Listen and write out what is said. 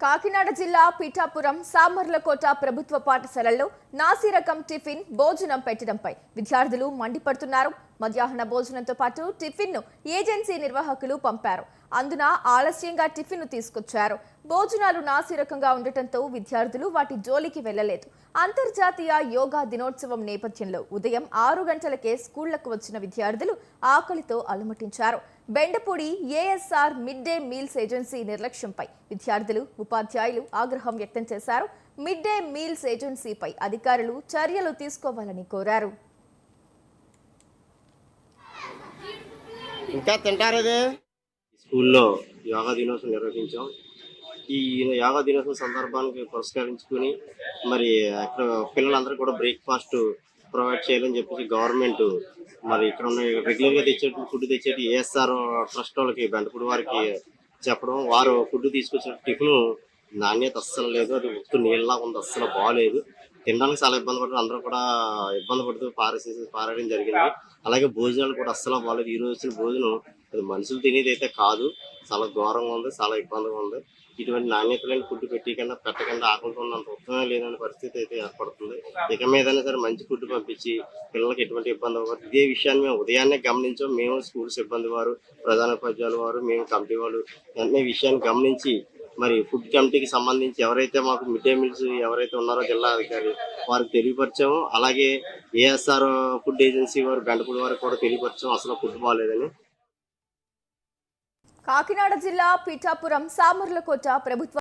కాకినాడ జిల్లా పిఠాపురం సామర్లకోట ప్రభుత్వ పాఠశాలల్లో నాసి రకం టిఫిన్ భోజనం పెట్టడంపై విద్యార్థులు మండిపడుతున్నారు. మధ్యాహ్న భోజనంతో పాటు టిఫిన్ను ఏజెన్సీ నిర్వాహకులు పంపారు. అందున ఆలస్యంగా టిఫిన్ను తీసుకొచ్చారు. భోజనాలు నాసి రకంగా ఉండటంతో విద్యార్థులు వాటి జోలికి వెళ్లలేదు. అంతర్జాతీయ యోగా దినోత్సవం నేపథ్యంలో ఉదయం 6 గంటలకే స్కూళ్లకు వచ్చిన విద్యార్థులు ఆకలితో అలమటించారు. Bendapudi ASR mid day meals agency నిర్లక్ష్యంపై విద్యార్థులు, ఉపాధ్యాయులు ఆగ్రహం వ్యక్తం చేశారు. మిడ్ డే మీల్స్ ఏజెన్సీపై అధికారులు చర్యలు తీసుకోవాలని కోరారు. ఇంకా తింటారదే స్కూల్లో యోగా దినోత్సవం నిర్వహించాం. ఈ యోగా దినోత్సవం సందర్భానికి పురస్కరించుకుని మరి అక్కడ పిల్లలందరూ కూడా బ్రేక్ఫాస్ట్ ప్రొవైడ్ చేయాలని చెప్పేసి గవర్నమెంట్ మరి ఇక్కడ ఉన్న రెగ్యులర్గా తెచ్చేటి ఫుడ్ తెచ్చేటి ఏఎస్ఆర్ ట్రస్ట్ వాళ్ళకి బెండపూడి వారికి చెప్పడం, వారు ఫుడ్ తీసుకొచ్చిన టిఫిన్ నాణ్యత అస్సలు లేదు, అది ఉత్తు నీళ్ళలా ఉంది, అస్సలు బాగాలేదు. తినడానికి చాలా ఇబ్బంది పడుతుంది. అందరూ కూడా ఇబ్బంది పడుతూ పారేయడం జరిగింది. అలాగే భోజనాలు కూడా అస్సలు బాగాలేదు. ఈ రోజు వచ్చిన భోజనం అది మనుషులు తినేది అయితే కాదు, చాలా ఘోరంగా ఉంది, చాలా ఇబ్బందిగా ఉంది. ఇటువంటి నాణ్యత లేని ఫుడ్ పెట్టకుండా ఆకలితో ఉన్నంత ఉత్తమే లేదనే పరిస్థితి అయితే ఏర్పడుతుంది. ఇక మీదైనా సరే మంచి ఫుడ్ పంపించి పిల్లలకి ఎటువంటి ఇబ్బంది అవ్వదు. ఇదే విషయాన్ని మేము ఉదయాన్నే గమనించాం. మేము స్కూల్ సిబ్బంది వారు, ప్రధానోపాధ్యాయులు వారు, మేము కమిటీ వాళ్ళు వెంటనే విషయాన్ని గమనించి మరి ఫుడ్ కమిటీకి సంబంధించి ఎవరైతే మాకు మిడ్ డే మీల్స్ ఎవరైతే ఉన్నారో జిల్లా అధికారి వారికి తెలియపరిచాము. అలాగే ఏఎస్ఆర్ ఫుడ్ ఏజెన్సీ వారు బెండపూడి వారికి కూడా తెలియపరిచాము అసలు ఫుడ్ బాగాలేదని. కాకినాడ జిల్లా పిఠాపురం సామర్లకోట ప్రభుత్వ